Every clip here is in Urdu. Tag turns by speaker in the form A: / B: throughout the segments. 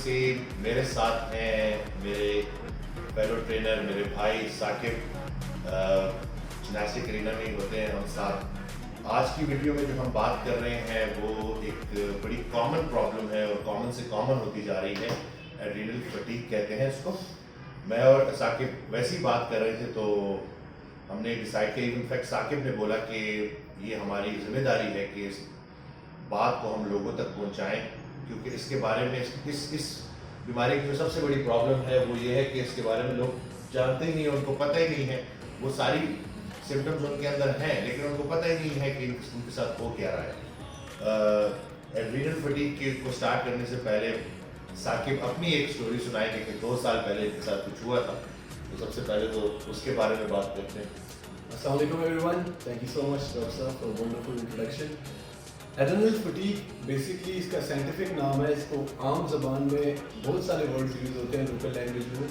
A: سے میرے ساتھ ہیں میرے فیلو ٹرینر میرے بھائی ثاقب، جمناسٹک ارینا میں ہی ہوتے ہیں ہم ساتھ۔ آج کی ویڈیو میں جو ہم بات کر رہے ہیں وہ ایک بڑی کامن پرابلم ہے اور کامن سے کامن ہوتی جا رہی ہے، ایڈرینل فٹیگ کہتے ہیں اس کو۔ میں اور ثاقب ویسی بات کر رہے تھے تو ہم نے ڈیسائڈ کیا، انفیکٹ ثاقب نے بولا کہ یہ ہماری ذمہ داری ہے کہ اس بات کو ہم لوگوں تک پہنچائیں، کیونکہ اس کے بارے میں اس بیماری کی جو سب سے بڑی پرابلم ہے وہ یہ ہے کہ اس کے بارے میں لوگ جانتے ہی نہیں ہیں، ان کو پتہ ہی نہیں ہے۔ وہ ساری سمٹمز ان کے اندر ہیں لیکن ان کو پتہ ہی نہیں ہے کہ ان کے ساتھ ہو کیا رہا ہے۔ ایڈرینل فٹیگ کو سٹارٹ کرنے سے پہلے ثاقب اپنی ایک سٹوری سنائیں گے کہ 2 سال پہلے ان کے ساتھ کچھ ہوا تھا، تو سب سے پہلے تو اس کے بارے میں بات کرتے ہیں۔
B: السلام علیکم everyone, thank you so much doctor صاحب for wonderful introduction. Adrenal fatigue basically اس کا سائنٹیفک نام ہے، اس کو عام زبان میں بہت سارے ورڈز یوز ہوتے ہیں لوکل لینگویج میں،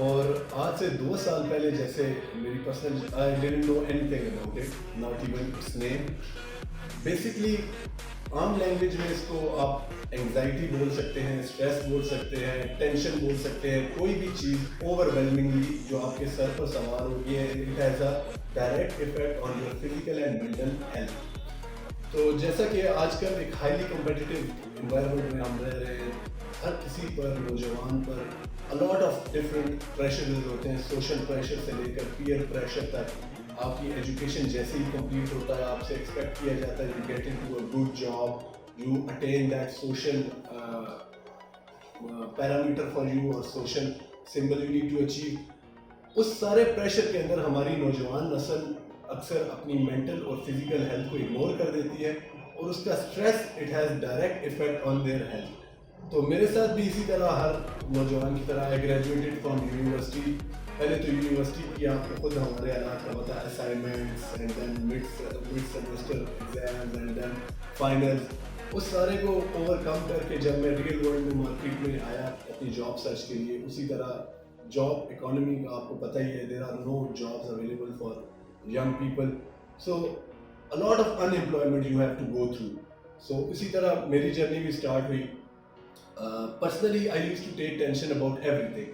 B: اور آج سے 2 سال پہلے جیسے میری personal I didn't know anything about it, not even its name۔ Basically عام لینگویج میں اس کو آپ انگزائٹی بول سکتے ہیں، اسٹریس بول سکتے ہیں، ٹینشن بول سکتے ہیں، کوئی بھی چیز اوور ویلمنگلی جو آپ کے سر پر سوار ہو، یہ it has a direct effect on your physical and mental health. تو جیسا کہ آج کل ایک ہائیلی کمپیٹیٹیو انوائرمنٹ میں ہم رہ رہے ہیں، ہر کسی پر، نوجوان پر الاٹ آف ڈفرینٹ پریشرز ہوتے ہیں، سوشل پریشر سے لے کر پیئر پریشر تک۔ آپ کی ایجوکیشن جیسے ہی کمپلیٹ ہوتا ہے آپ سے ایکسپیکٹ کیا جاتا ہے you get into a good job, you attain that social parameter for you اور social symbol you need to achieve. اس سارے پریشر کے اندر ہماری نوجوان نسل اکثر اپنی مینٹل اور فزیکل ہیلتھ کو اگنور کر دیتی ہے، اور اس کا stress it has direct effect on their health. تو میرے ساتھ بھی اسی طرح ہر نوجوان کی طرح آئی گریجویٹڈ فرام یونیورسٹی۔ پہلے تو یونیورسٹی کی آپ کو خود ہمارے حالات کا پتہ ہے، assignments and then mid semester exams and then finals, اس سارے کو اوور کم کر کے جب میں ریئل ورلڈ میں مارکیٹ میں آیا اپنی جاب سرچ کے لیے، اسی طرح جاب اکانومی کا آپ کو پتہ ہی ہے، there are no jobs available for young people, so a lot of unemployment you have to go through. So اسی طرح میری جرنی بھی اسٹارٹ ہوئی۔ personally I used to take tension about everything،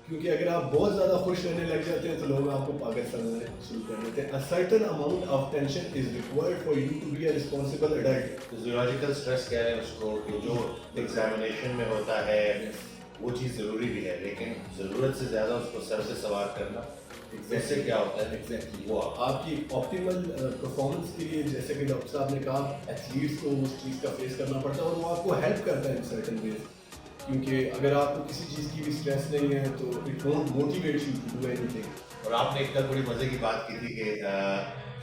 B: کیونکہ اگر آپ بہت زیادہ خوش رہنے لگ جاتے ہیں تو لوگ آپ کو پاگل سمجھنا شروع کر دیتے ہیں۔ a certain amount of tension is required for you to be a responsible adult۔
A: Physiological stress کہہ رہے ہیں اس کو، کہ جو ایگزامینیشن میں ہوتا ہے وہ چیز ضروری بھی ہے، لیکن ضرورت سے زیادہ اس کو سر سے سوار کرنا، اس سے کیا ہوتا ہے
B: ایگزیکٹلی
A: وہ
B: آپ کی آپٹیمل پرفارمنس کے لیے، جیسے کہ ڈاکٹر صاحب نے کہا، ایتھلیٹس کو اس چیز کا فیس کرنا پڑتا ہے، اور وہ آپ کو ہیلپ کرتا ہے ان سرٹن ویز، کیونکہ اگر آپ کو کسی چیز کی بھی اسٹریس نہیں ہے تو it won't motivate you to do اینی تھنگ۔
A: اور آپ نے ایک بڑی مزے کی بات کی تھی کہ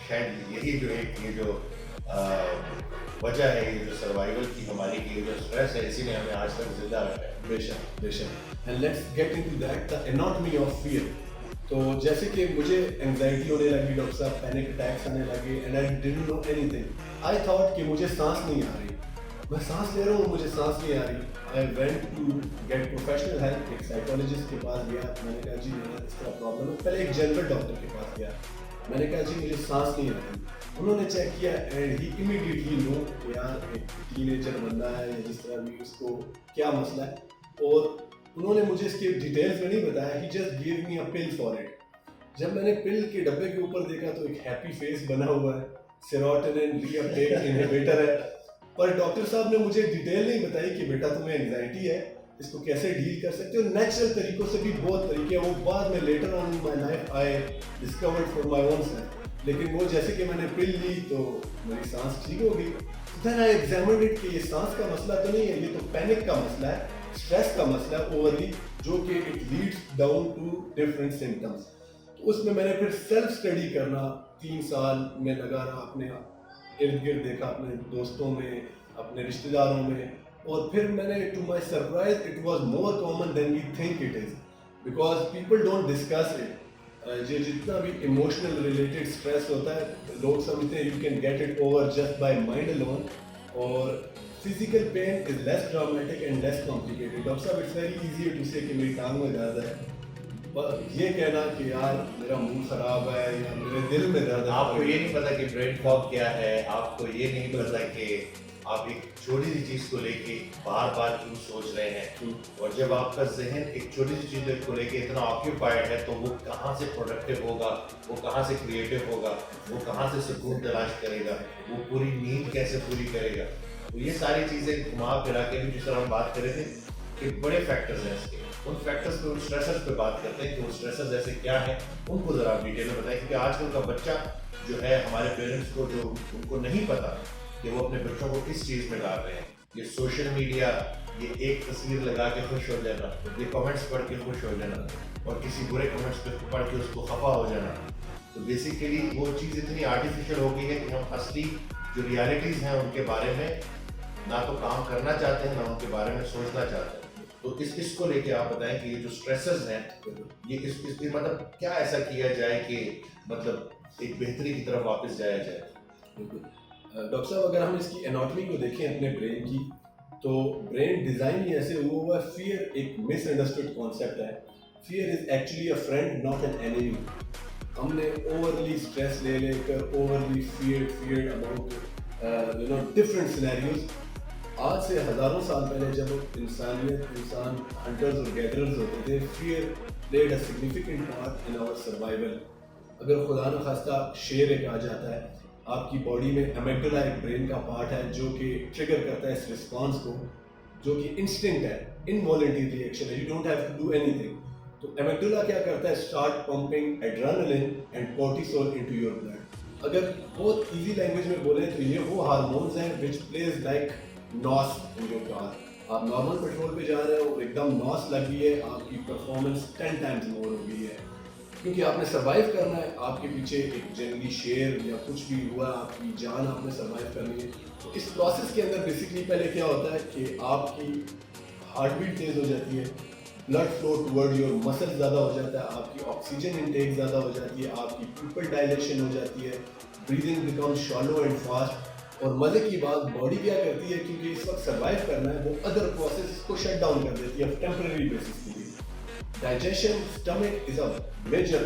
A: شاید یہی جو ایک یہ جو وجہ ہے، یہ جو سروائیول کی ہماری کی جو اسٹریس ہے، اسی نے ہمیں آج تک زندہ رکھا ہے۔
B: بے شک بے شک، and let's get into that the anatomy of fear. تو جیسے کہ مجھے انگزائٹی ہونے لگی ڈاکٹر صاحب، پینک اٹیکس آنے لگے، and I didn't know any thing. I thought کہ مجھے سانس نہیں آ رہی، میں سانس لے رہا ہوں مجھے سانس نہیں آ رہی۔ I went to get professional help, ایک سائیکالوجسٹ کے پاس گیا، میں نے کہا جی میرا اس طرح پرابلم ہے۔ پہلے ایک جنرل ڈاکٹر کے پاس گیا، میں نے کہا جی مجھے سانس نہیں آ رہی۔ انہوں نے چیک کیا اینڈ ہی امیڈیٹلی نو کہ یار ایک ٹین ایجر بندہ ہے یا جس طرح بھی، اس کو کیا مسئلہ ہے، اور انہوں نے مجھے اس کے ڈیٹیلز میں نہیں بتایا، he just gave me a pill for it. جب میں نے پل کے ڈبے کے اوپر دیکھا تو ایک ہیپی فیس بنا ہوا ہے، سیروٹونن ری اپٹیک انہیبیٹر ہے، پر ڈاکٹر صاحب نے مجھے ڈیٹیل نہیں بتائی کہ بیٹا تمہیں انگزائٹی ہے، اس کو کیسے ڈیل کر سکتے ہو۔ نیچرل طریقوں سے بھی بہت طریقے ہیں، وہ بعد میں later on in my life I discovered for my own self, لیکن وہ جیسے کہ میں نے پل لی تو میری سانس ٹھیک ہو گئی۔ دین آئی ایگزامنڈ اٹ کہ یہ سانس کا مسئلہ تو نہیں ہے، یہ تو پینک کا مسئلہ ہے، اسٹریس کا مسئلہ ہے اوورلی، جو کہ it leads down to different symptoms. اس میں نے پھر سیلف اسٹڈی کرنا 3 سال میں لگا رہا، اپنے ارد گرد دیکھا، اپنے دوستوں میں، اپنے رشتہ داروں میں، اور پھر میں نے to my surprise it was more common than we think it is, because people don't discuss it. یہ جتنا بھی ایموشنل ریلیٹڈ اسٹریس ہوتا ہے، لوگ سمجھتے ہیں you can get it over just by mind alone, اور physical pain is less dramatic and less complicated. Doctor صاحب it's very easy to say کہ میری ٹانگ میں درد ہے، یہ کہنا کہ یار میرا موڈ خراب ہے یا میرے دل میں درد ہے،
A: آپ کو یہ نہیں پتا کہ برین فاگ کیا ہے، آپ کو یہ نہیں پتا کہ آپ ایک چھوٹی سی چیز کو لے کے بار بار کیوں سوچ رہے ہیں, اور جب آپ کا ذہن ایک چھوٹی سی چیز کو لے کے اتنا آکیوپائڈ ہے تو وہ کہاں سے پروڈکٹیو ہوگا, وہ کہاں سے کریٹو ہوگا, وہ کہاں سے سکون تلاش کرے گا, وہ پوری نیند کیسے پوری کرے گا. تو یہ ساری چیزیں گھما پھرا کے بھی جس طرح ہم بات کر رہے تھے کہ بڑے فیکٹرز ہیں اس کے, ان فیکٹرز پہ, ان اسٹریسرز پہ بات کرتے ہیں کہ وہ اسٹریسرز ایسے کیا ہیں, ان کو ذرا ڈیٹیل میں بتائیں, کیونکہ آج کل کا بچہ جو ہے ہمارے پیرنٹس کو جو ان کو نہیں پتا کہ وہ اپنے بچوں کو کس چیز میں ڈال رہے ہیں. یہ سوشل میڈیا, یہ ایک تصویر لگا کے خوش ہو جانا, یہ کمنٹس پڑھ کے خوش ہو جانا, اور کسی برے کمنٹس پہ پڑھ کے اس کو خفا ہو جانا, تو بیسیکلی وہ چیز اتنی آرٹیفیشیل ہو گئی ہے کہ ہم اصلی جو ریالٹیز ہیں ان کے بارے میں نہ تو کام کرنا چاہتے ہیں, نہ ان کے بارے میں سوچنا چاہتے ہیں. تو اس کو لے کے آپ بتائیں کہ یہ جو اسٹریسرز ہیں یہ اس مطلب کیا ایسا کیا جائے کہ مطلب ایک بہتری کی طرف واپس جایا جائے.
B: ڈاکٹر صاحب اگر ہم اس کی اناٹمی کو دیکھیں اپنے برین کی, تو برین ڈیزائن ہی ایسے ہوا ہوا ہے. فیئر ایک مس انڈرسٹوڈ کانسیپٹ ہے. Fear is actually a friend not an enemy. ہم نے اوورلی اسٹریس لے کر overly feared about different scenarios. آج سے ہزاروں سال پہلے جب انسان ہنٹرز اور گیدررز ہوتے تھے, fear played a significant part in our survival. اگر خدا نخواستہ شیر ایک آ جاتا ہے, آپ کی باڈی میں امیگڈلا ایک برین کا پارٹ ہے جو کہ ٹریگر کرتا ہے اس رسپانس کو, جو کہ انسٹنکٹ ہے, انوالنٹری ریئیکشن ہے, you don't have to do اینی تھنگ. تو امیگڈلا کیا کرتا ہے, start pumping adrenaline and cortisol into your blood. اگر بہت ایزی لینگویج میں بولیں تو یہ وہ ہارمونز ہیں وچ پلیز لائک ناس ان یور کار. آپ نارمل پیٹرول پہ جا رہے ہو, ایک دم ناس لگ گئی ہے, آپ کی پرفارمنس 10 ٹائمز مور ہو گئی ہے, کیونکہ آپ نے سروائیو کرنا ہے. آپ کے پیچھے ایک جنگلی شیر یا کچھ بھی ہوا, آپ کی جان آپ نے سروائیو کرنی ہے. تو اس پروسیس کے اندر بیسکلی پہلے کیا ہوتا ہے کہ آپ کی ہارٹ بیٹ تیز ہو جاتی ہے, بلڈ فلو ٹورڈ یور مسل زیادہ ہو جاتا ہے, آپ کی آکسیجن انٹیک زیادہ ہو جاتی ہے, آپ کی پیپل ڈائلیشن ہو جاتی ہے, بریدنگ بیکم شالو اینڈ فاسٹ. اور مزے کی بات, باڈی کیا کرتی ہے, کیونکہ اس وقت سروائیو کرنا ہے, وہ ادر پروسیس کو شٹ ڈاؤن کر دیتی ہے ٹیمپرری بیسس کے لیے. Digestion, stomach is a major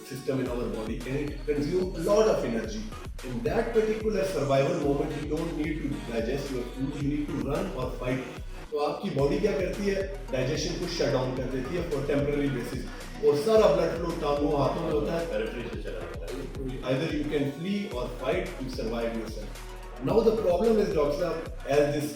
B: system in our body and it consumes a lot of energy. In that particular survival moment, you don't need to digest your food, you need to run or fight. تو آپ کی باڈی کیا کرتی ہے, ڈائجیشن کو شٹ ڈاؤن کر دیتی ہے فار ٹیمپرری بیسس, اور سارا بلڈ فلو ٹانگوں ہاتھوں میں ہوتا ہے. Either you can flee or fight to survive yourself. Now the problem is, Dr. Saab, as this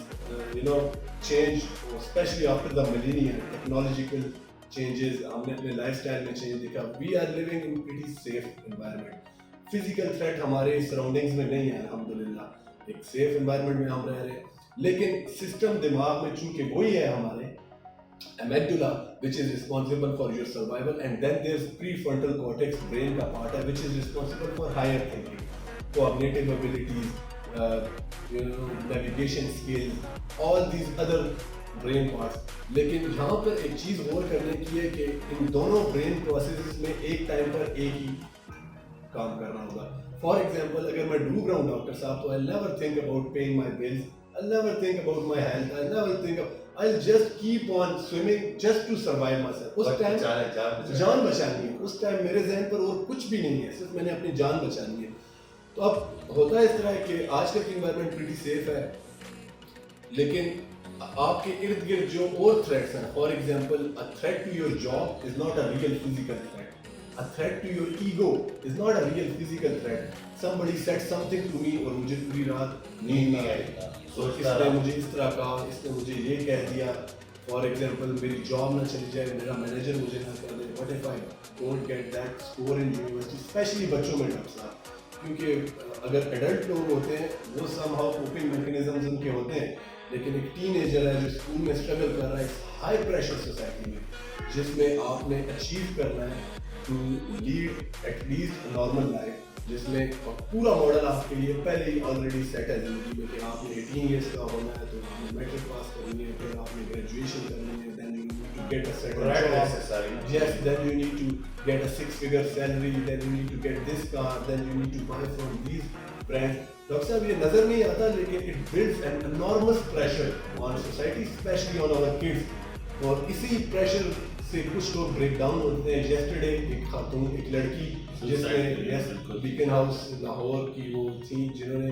B: change, especially after the millennium, technological changes, ہم نے اپنے لائف اسٹائل میں چینج دیکھا. We are living in pretty safe environment. Physical threat ہمارے سراؤنڈنگز میں نہیں ہے الحمدللہ, ایک سیف انوائرمنٹ میں ہم رہ رہے ہیں. لیکن سسٹم دماغ میں چونکہ وہی ہے ہمارے amygdala, which is responsible for your survival, and then there's prefrontal cortex, brain ka part hai, which is responsible for higher thinking, cognitive abilities, navigation skills, all these other brain parts. لیکن یہاں پر ایک چیز غور کرنے کی ہے کہ ان دونوں برین پروسیسز میں ایک ٹائم پر ایک ہی کام کرنا ہوگا. فار ایگزامپل, اگر میں ڈوب رہا ہوں ڈاکٹر صاحب, تو I never think about paying my bills, I'll never think about my health, I'll never think of, I'll just keep on swimming just to survive myself. اس ٹائم جان بچانی ہے, اس ٹائم میرے ذہن پر اور کچھ بھی نہیں ہے, صرف میں نے اپنی جان بچانی ہے. تو اب ہوتا ہے اس طرح کہ آج کا انوائرمنٹ پریٹی سیف ہے, لیکن آپ کے ارد گرد جو اور تھریٹس ہیں, for example a threat to your job is not a real physical threat, a threat to your ego is not a real physical threat. Somebody said something to me اور مجھے پوری رات نیند نہ آئی, تو اس نے مجھے اس طرح کہا, اس نے مجھے یہ کہہ دیا. فار ایگزامپل میری جاب نہ چلی جائے, میرا مینیجر مجھے نہ کر دے. What if I don't get that score in university, especially بچوں میں ڈاکٹر صاحب, کیونکہ اگر ایڈلٹ لوگ ہوتے ہیں وہ سم ہاؤ کوپنگ میکینزمز ان کے ہوتے ہیں, لیکن ایک ٹین ایجر ہے جو اسکول میں اسٹرگل کر رہا ہے ہائی پریشر سوسائٹی میں, جس میں آپ نے اچیو کرنا ہے to lead at least normal life, جس میں پورا ماڈل آپ کے لیے پہلے ہی آلریڈی سیٹ ہے زندگی میں کہ آپ نے 18 ایئرس کا ہونا ہے, تو آپ نے میٹرک پاس کرنی ہے, پھر آپ نے گریجویشن کرنی ہے, then you need to get a settle job, yes, then you need to get a 6 figure salary, then you need to get this car, then you need to buy from these brands. Doctor صاحب یہ نظر نہیں آتا, لیکن it builds an enormous pressure on society, especially on our kids. اور اسی پریشر سے کچھ لوگ بریک ڈاؤن ہوتے ہیں. یسٹرڈے ایک خاتون, ایک لڑکی جس نے بیکن ہاؤس لاہور کی وہ تھی, جنہوں نے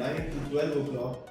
B: 9 to 12 o'clock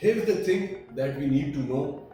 B: here is the thing that we need to know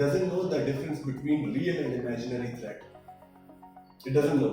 B: doesn't know the difference between real and imaginary threat. It doesn't know.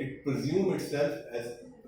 B: it presume itself as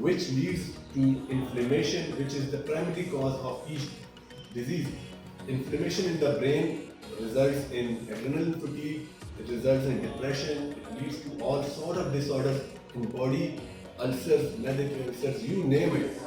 B: which leads to inflammation, which is the primary cause of each disease. Inflammation in the brain results in adrenal fatigue, it results in depression, it leads to all sort of disorders in body, ulcers, medical ulcers, you name it.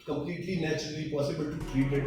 B: completely naturally possible to treat it,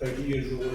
B: 30 years old,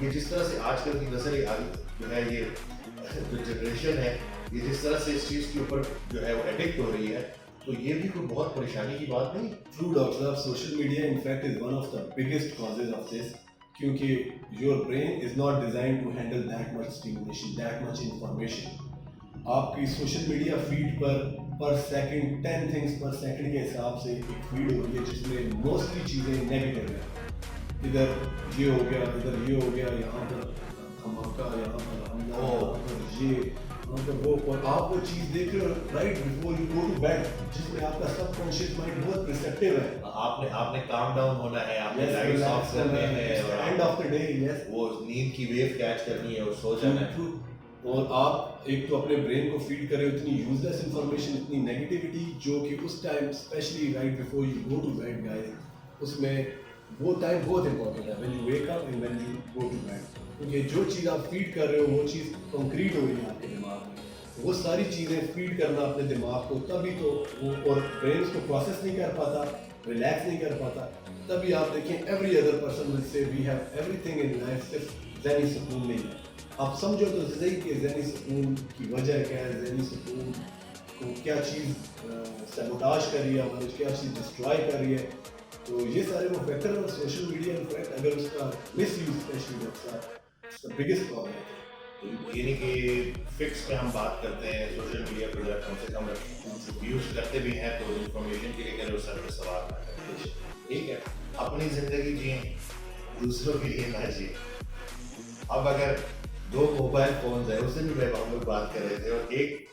A: یہ جس طرح سے آج کل کی نسل جو ہے یہ جو جنریشن ہے یہ جس طرح سے اس چیز کے اوپر جو ہے وہ ایڈکٹ ہو رہی ہے تو یہ بھی کوئی بہت پریشانی کی بات نہیں.
B: True, ڈاکٹر صاحب, social media in fact is one of the biggest causes of this. کیونکہ your brain is not designed to handle that much stimulation, that much information. آپ کی سوشل میڈیا فیڈ پر سیکنڈ 10 things پر سیکنڈ کے حساب سے ایک فیڈ ہو رہی ہے جس میں موسٹلی چیزیں نیگیٹو ہیں. ادھر یہ ہو گیا, ادھر یہ ہو گیا, یہاں پر دھماکہ, یہاں پر حملہ, یہاں پر یہ, یہاں پر وہ, اور آپ وہ چیز دیکھ رہے ہو right before you go to bed, جس میں آپ کا سب کانشیس مائنڈ بہت پرسپٹیو ہے.
A: آپ نے کام ڈاؤن ہونا ہے, آپ نے لائٹس آف کرنے ہیں, اور
B: اینڈ آف دا ڈے یس
A: وہ نیند کی ویو کیچ کرنی ہے اور سو جانا ہے.
B: اور آپ ایک تو اپنے برین کو فیڈ کرے اتنی یوز لیس انفارمیشن, اتنی نیگیٹیوٹی, جو کہ اس ٹائم specially right before you go to bed guys, اس میں وہ ٹائم بہت امپورٹنٹ ہے when you wake up and when you go to bed. کیونکہ جو چیز آپ فیڈ کر رہے ہو وہ چیز کنکریٹ ہو رہی ہے آپ کے دماغ میں. وہ ساری چیزیں فیڈ کرنا اپنے دماغ کو, تبھی تو وہ, اور برین اس کو پروسیس نہیں کر پاتا, ریلیکس نہیں کر پاتا. تبھی آپ دیکھیں every other person will say we have everything in life, صرف ذہنی سکون نہیں ہے. آپ سمجھو تو صحیح کہ ذہنی سکون کی وجہ کیا ہے, ذہنی سکون کو کیا چیز سیبوٹاج کر رہی ہے ہمارے, کیا چیز ڈسٹرائے کر رہی ہے. تو یہ سارے وہ فیکٹر ہیں. سوشل میڈیا انفیکٹ اگر اس کا misuse specially doctor biggest problem ہے.
A: یعنی کہ فکس میں ہم بات کرتے ہیں سوشل میڈیا پہ ذرا کم سے کم یوز کرتے بھی ہیں تو انفارمیشن کے لیے کرے سر پہ سوال نہ کریں. ٹھیک ہے, اپنی زندگی جئیں, دوسروں کے لیے نہ جئیں. اب اگر 2 موبائل فونز ہیں, اس سے بھی ہم لوگ بات کر رہے تھے, اور ایک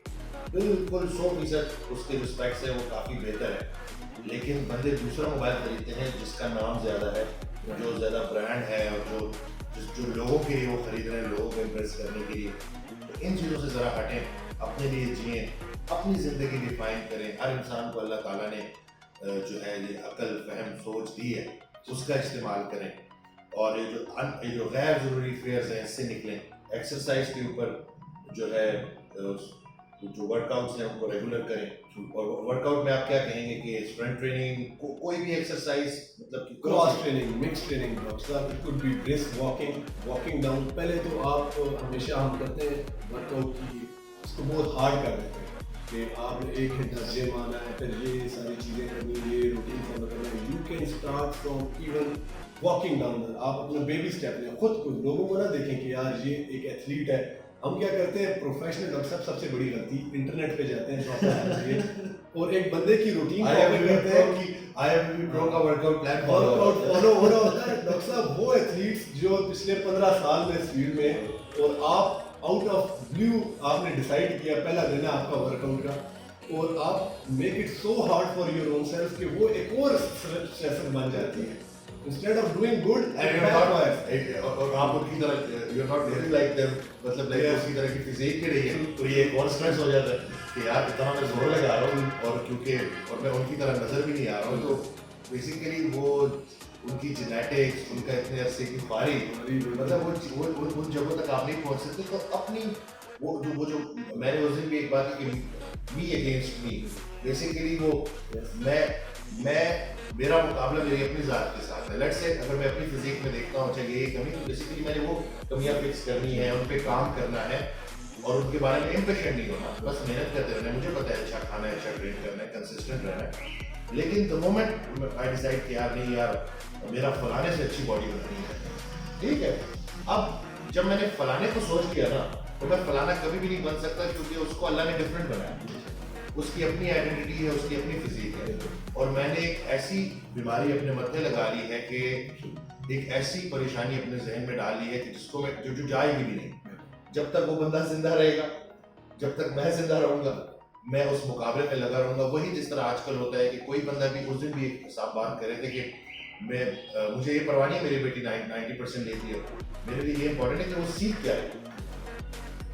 A: بالکل 100% اس کے رسپیکٹ سے وہ کافی بہتر ہے, لیکن بندے دوسرا موبائل خریدتے ہیں جس کا نام زیادہ ہے, جو زیادہ برانڈ ہے, اور جو لوگوں کے لیے وہ خرید رہے ہیں, لوگوں کو امپریس کرنے کے لیے. تو ان چیزوں سے ذرا ہٹیں, اپنے لیے جئیں, اپنی زندگی ڈیفائن کریں. ہر انسان کو اللہ تعالیٰ نے جو ہے یہ عقل, فہم, سوچ دی ہے, اس کا استعمال کریں. اور یہ جو غیر ضروری فیئرز ہیں اس سے نکلیں. ایکسرسائز کے اوپر جو ہے جو ورک آؤٹس ہیں ان کو ریگولر کریں. اور ورک آؤٹ میں آپ کیا کہیں گے کہ اسٹرینتھ ٹریننگ, کوئی بھی ایکسرسائز, مطلب کہ
B: cross training, mix training, doctor صاحب, it could be brisk walking down. پہلے تو آپ ہمیشہ ہم کرتے ہیں ورک آؤٹ کی, اس کو بہت ہارڈ کر دیتے ہیں کہ آپ نے 1 گھنٹہ جم آنا ہے, پھر یہ ساری چیزیں کرنی, یہ روٹین فالو کرنا ہے. You can start from even walking down. آپ اپنا بیبی اسٹیپ لیں, خود کو, لوگوں کو نہ دیکھیں کہ یار یہ ایک ایتھلیٹ ہے. ہم کیا کرتے ہیں پروفیشنل ڈاکٹر صاحب, سب سے بڑی غلطی, انٹرنیٹ پہ جاتے ہیں اور ایک بندے کی روٹین کرتے ہیں کہ
A: پرو کا ورک آؤٹ پلان
B: فالو ہو رہا ہوتا ہے. ڈاکٹر صاحب وہ ایتھلیٹس جو پچھلے 15 سال میں اس فیلڈ میں, اور آپ آؤٹ آف بلیو آپ نے ڈیسائیڈ کیا پہلا دن ہے آپ کا ورک آؤٹ کا, اور آپ make it so hard for your own self کہ وہ ایک اور سیشن بن جاتی ہے. Instead of doing good and bad,
A: اور آپ ان کی طرح you're not very like them, مطلب لائک اس کی طرح کی فزیک کے رہی ہے, تو یہ ایک اور اسٹریس ہو جاتا ہے کہ یار اتنا میں زور لگا رہا ہوں, اور کیونکہ اور میں ان کی طرح نظر بھی نہیں آ رہا ہوں. تو بیسیکلی وہ ان کی جینیٹکس, ان کا اتنے عرصے کی خواری, مطلب وہ ان جگہوں تک آپ نہیں پہنچ سکتے. تو اپنی وہ جو میں نے اس دن بھی ایک بات کی کہ می اگینسٹ می, بیسیکلی وہ میں میرا مقابلہ میری اپنی ذات کے ساتھ ہے. لیٹس سے اگر میں اپنی فزیک میں دیکھتا ہوں اچھا یہ کمی, تو بیسیکلی میں نے وہ کمیاں فکس کرنی ہے, ان پہ کام کرنا ہے, اور ان کے بارے میں امپیشنٹ نہیں ہونا, بس محنت کرتے رہنا ہے. مجھے پتا ہے اچھا کھانا ہے, اچھا ٹرین کرنا ہے, کنسسٹنٹ رہنا ہے. لیکن دا مومنٹ آئی ڈیسائڈ کہ یار نہیں یار میرا فلانے سے اچھی باڈی بنانی ہے, ٹھیک ہے, اب جب میں نے فلانے کو سوچ لیا نا تو میں فلانا کبھی بھی نہیں بن سکتا, کیونکہ اس کو اللہ نے ڈفرینٹ بنایا. اس کی اپنی آئیڈینٹی ہے, اس کی اپنی فزیک ہے, اور میں نے ایک ایسی بیماری اپنے متھے لگا لی ہے کہ ایک ایسی پریشانی اپنے ذہن میں ڈال لی ہے کہ جس کو میں جو جائے گی بھی نہیں. جب تک وہ بندہ زندہ رہے گا, جب تک میں زندہ رہوں گا, میں اس مقابلے میں لگا رہوں گا. وہی جس طرح آج کل ہوتا ہے کہ کوئی بندہ بھی, اس دن بھی ایک حساب بات کرے تھے کہ مجھے یہ پرواہ نہیں ہے میری بیٹی 90% لیتی ہے, میرے لیے یہ امپورٹنٹ ہے کہ وہ سیکھ کیا ہے,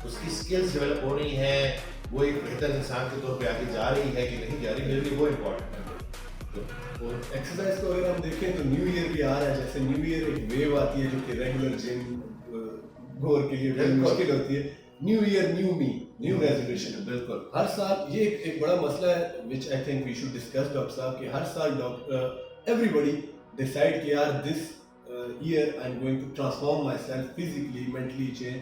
A: اس کی اسکلز ڈیولپ ہو رہی ہیں, وہ ایک بہتر انسان کے طور پہ آگے جا رہی ہے کہ نہیں جا رہی, میرے لیے وہ امپورٹنٹ ہے.
B: اور ایکسرسائز کو اگر ہم دیکھیں تو نیو ایئر بھی آ رہا ہے, جیسے نیو ایئر ایک ویو آتی ہے جو کہ ریگولر جم گور کے لیے بڑی مشکل ہوتی ہے. New year new me, new resolution. بالکل ہر سال یہ ایک بڑا مسئلہ ہے which I think we should discuss doctor صاحب, کہ ہر سال ایوری بڈی ڈیسائڈ کہ یار دس year I'm going to transform myself physically, mentally change.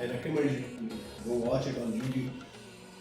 B: I recommend you go watch it on YouTube.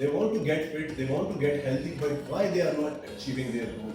B: they want to get fit, they want to get healthy, but why they are not achieving their goal.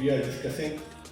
B: we are discussing.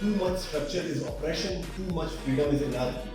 B: Too much structure is oppression, too much freedom is anarchy.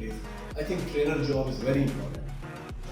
B: case, I think trainer job is very important.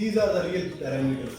B: These are the real parameters.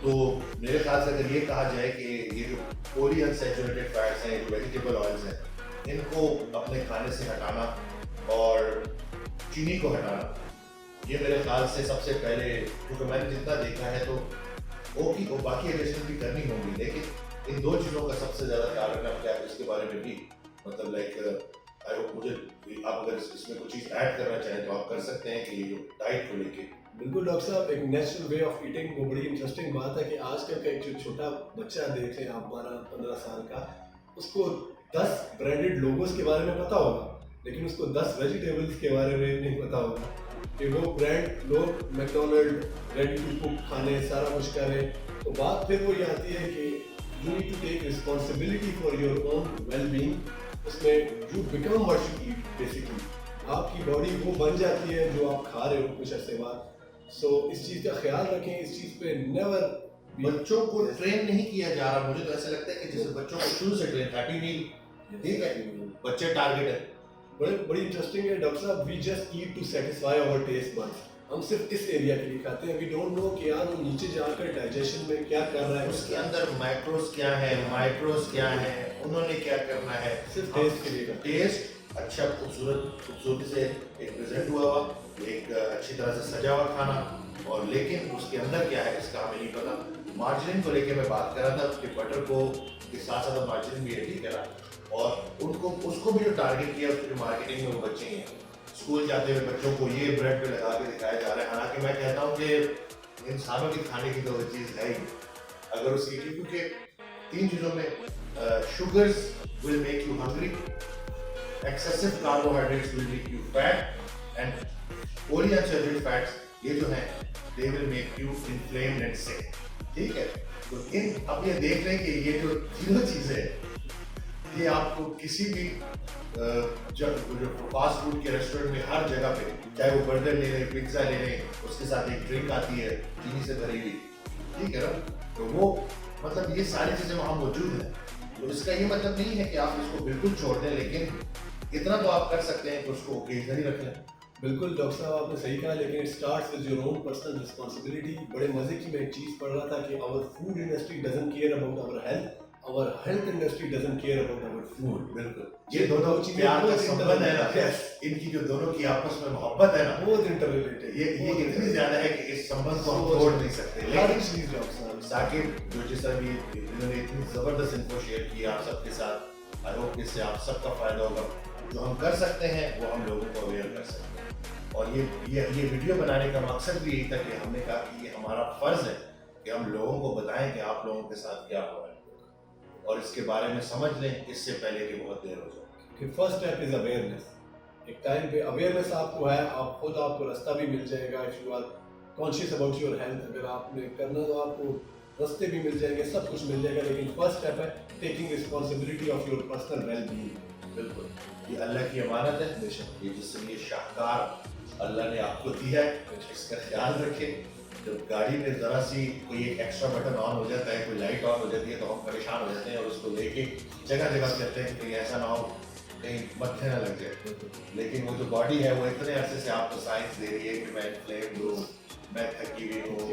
A: تو میرے خیال سے اگر یہ کہا جائے کہ یہ جو پولی انسیچوریٹڈ فیٹس ہیں, جو ویجیٹیبل آئلس ہیں, ان کو اپنے کھانے سے ہٹانا اور چینی کو ہٹانا, یہ میرے خیال سے سب سے پہلے, کیونکہ میں نے جتنا دیکھا ہے تو وہ باقی ایڈیشن بھی کرنی ہوں گی, لیکن ان دو چیزوں کا سب سے زیادہ خیال رکھنا کیا ہے, اس کے بارے میں بھی مطلب لائک مجھے آپ اگر اس میں کچھ چیز ایڈ کرنا چاہیں تو آپ کر سکتے ہیں کہ یہ جو ڈائٹ کو لے کے.
B: بالکل ڈاکٹر صاحب, ایک نیچرل وے آف ایٹنگ وہ بڑی انٹرسٹنگ بات ہے کہ آج کل کا ایک جو چھوٹا بچہ دیکھ لیں آپ 12-15 سال کا, اس کو 10 برانڈیڈ لوگوز کے بارے میں پتا ہوگا, لیکن اس کو 10 ویجیٹیبلس کے بارے میں نہیں پتا ہوگا کہ وہ برانڈ لوگ میکڈونلڈ ریڈی ٹو کوک کھانے سارا کچھ کریں. تو بات پھر وہ یہ آتی ہے کہ you need to take responsibility for your own well being. اس میں you become what you eat, basically آپ کی باڈی وہ بن جاتی ہے جو آپ کھا رہے ہو کچھ عرصے بعد. سو اس چیز کا خیال رکھیں, اس چیز پہ نیور.
A: بچوں کو ٹرین نہیں کیا جا رہا, مجھے تو ایسا لگتا ہے کہ جیسے بچوں کو شروع سے ٹرین, ہیپی میل, ٹھیک ہے, بچے ٹارگیٹ ہے.
B: بڑی انٹرسٹنگ ہے ڈاکٹر صاحب. We just eat to satisfy our taste buds. ہم صرف اس ایریا کے لیے کھاتے ہیں. وی ڈونٹ نو کہ یار وہ نیچے جا کر ڈائجیشن میں کیا کر رہا ہے,
A: اس کے اندر مائکروز کیا ہے, مائکروز کیا ہے, انہوں نے کیا کرنا ہے.
B: صرف ٹیسٹ کے لیے.
A: ٹیسٹ اچھا, خوبصورتی سے ایک پریزنٹ ہوا ہوا, ایک اچھی طرح سے سجا ہوا کھانا, اور لیکن اس کے اندر کیا ہے اس کا ہمیں نہیں پتا. مارجرین کو لے کے میں بات کر رہا تھا کہ بٹر کو کے ساتھ ساتھ مارجرین بھی ایڈ کرا, اور اس کو بھی جو ٹارگیٹ کیا, اس کی جو مارکیٹنگ میں وہ بچے ہیں, اسکول جاتے ہوئے بچوں کو یہ بریڈ پہ لگا کے دکھایا جا رہا ہے. حالانکہ میں کہتا ہوں کہ انسانوں کی کھانے کی تو وہ چیز ہے ہی اگر اس کی, کیونکہ 3 چیزوں میں sugars will make you hungry, excessive carbohydrates will make you fat, and polyunsaturated fats یہ جو ہیں they will make you inflamed and sick. ٹھیک ہے, تو اب یہ دیکھ لیں کہ یہ جو تینوں چیزیں یہ آپ کو کسی بھی جو فاسٹ فوڈ کے ریسٹورینٹ میں ہر جگہ پہ, چاہے وہ برگر لے لیں, پیزا لے لیں, اس کے ساتھ ایک ڈرنک آتی ہے چینی سے بھری ہوئی, ٹھیک ہے نا, تو وہ مطلب یہ ساری چیزیں وہاں موجود ہیں. تو اس کا یہ مطلب نہیں ہے کہ آپ اس کو بالکل چھوڑ دیں, لیکن اتنا تو آپ کر سکتے ہیں کہ اس کو اوکیجنلی رکھ لیں.
B: بالکل ڈاکٹر صاحب آپ نے صحیح کہا, لیکن it starts with your own personal responsibility. بڑے مزے کی میں ایک چیز پڑھ رہا تھا کہ our food industry doesn't care about our health, our health industry doesn't care about our food.
A: بالکل, یہ دونوں پیار کا سبند ہے نا, ان کی جو دونوں کی آپس میں محبت ہے نا,
B: بہت انٹر ریلیٹڈ.
A: یہ اتنی زیادہ ہے کہ اس سبند کو ہم توڑ نہیں سکتے. لیکن
B: چیز ڈاکٹر صاحب
A: ثاقب جو جس طرح بھی انہوں نے اتنی زبردست انفو شیئر کی آپ سب کے ساتھ, آئی ہوپ اس سے آپ سب کا فائدہ ہوگا. جو ہم کر سکتے ہیں وہ ہم لوگوں کو اویئر کر سکتے ہیں, اور یہ ویڈیو بنانے کا مقصد بھی یہی تھا کہ ہم نے کہا کہ یہ ہمارا فرض ہے کہ ہم لوگوں کو بتائیں کہ آپ لوگوں کے ساتھ کیا ہو رہا ہے, اور اس کے بارے میں سمجھ لیں اس سے پہلے کہ بہت دیر ہو جائے.
B: کہ فرسٹ اسٹیپ از اویئرنیس. ایک ٹائم پہ اویئرنیس آپ کو ہے, آپ خود آپ کو راستہ بھی مل جائے گا. If you are conscious about your health, اگر آپ نے کرنا تو آپ کو راستے بھی مل جائیں گے, سب کچھ مل جائے گا. لیکن فرسٹ اسٹیپ ہے taking responsibility of your personal well being.
A: بالکل, یہ اللہ کی امانت ہے, بے شک, یہ جس سے یہ شاہکار اللہ نے آپ کو دیا ہے, اس کا خیال رکھیں. جب گاڑی میں ذرا سی کوئی ایک ایکسٹرا بٹن آن ہو جاتا ہے, کوئی لائٹ آن ہو جاتی ہے, تو ہم پریشان ہو جاتے ہیں اور اس کو لے کے جگہ جگہ کرتے ہیں کہ کہیں ایسا نہ ہو کہیں متھے نہ لگ جائے. لیکن وہ جو باڈی ہے وہ اتنے عرصے سے آپ کو سائنس دے رہی ہے کہ میں انفلیمڈ ہوں, میں تھکی ہوئی ہوں,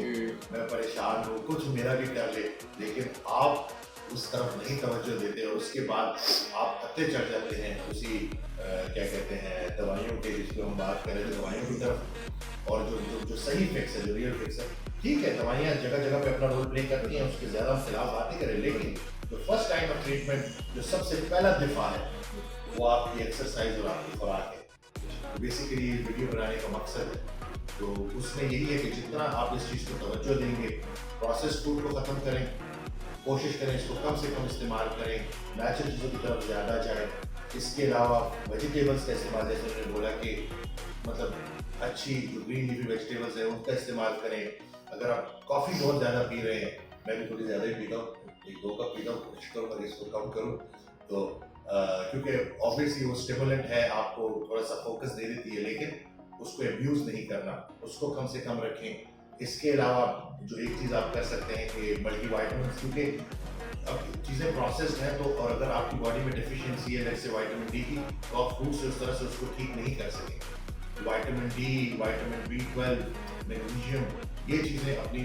A: میں پریشان ہوں, کچھ میرا بھی کر لے, لیکن آپ اس طرف نہیں توجہ دیتے, اور اس کے بعد آپ پتے چڑھ جاتے ہیں اسی کیا کہتے ہیں دوائیوں کے, جس کو ہم بات کریں تو دوائیوں کی طرف. اور جو صحیح فکس ہے, جو ریئل فکس ہے, ٹھیک ہے, دوائیاں جگہ جگہ پہ اپنا رول پلے کرتی ہیں, اس کے زیادہ ہم خلاف بات نہیں کریں, لیکن جو فرسٹ ٹائم آف ٹریٹمنٹ, جو سب سے پہلا دفاع ہے, وہ آپ کی ایکسرسائز اور آپ کی خوراک ہے. بیسیکلی یہ ویڈیو بنانے کا مقصد ہے, تو اس میں یہی ہے کہ جتنا آپ اس چیز کو توجہ دیں گے, پروسیس فوڈ کو ختم کریں, کوشش کریں اس کو کم سے کم استعمال کریں, نیچرل چیزوں کی طرف زیادہ جائیں. اس کے علاوہ ویجیٹیبلس کا استعمال, جیسے میں نے بولا کہ مطلب اچھی جو گرین لیفی ویجیٹیبلس ہیں ان کا استعمال کریں. اگر آپ کافی بہت زیادہ پی رہے ہیں, میں بھی تھوڑی زیادہ ہی پیتا ہوں, 1-2 کپ پیتا ہوں, کوشش کروں کہ اس کو کم کروں, تو کیونکہ آبویسلی وہ اسٹیمولنٹ ہے, آپ کو تھوڑا سا فوکس دے دیتی ہے, لیکن اس کو ابیوز نہیں کرنا, اس کو کم سے کم رکھیں. اس کے علاوہ جو ایک چیز آپ کر سکتے ہیں کہ ملٹی وائٹامنس, کیونکہ اب چیزیں پروسیسڈ ہیں, تو اور اگر آپ کی باڈی میں ڈیفیشینسی ہے جیسے وائٹامن ڈی کی, تو آپ فوڈ سے اس طرح سے اس کو ٹھیک نہیں کر سکیں. Vitamin D, vitamin B12, magnesium, یہ چیزیں اپنی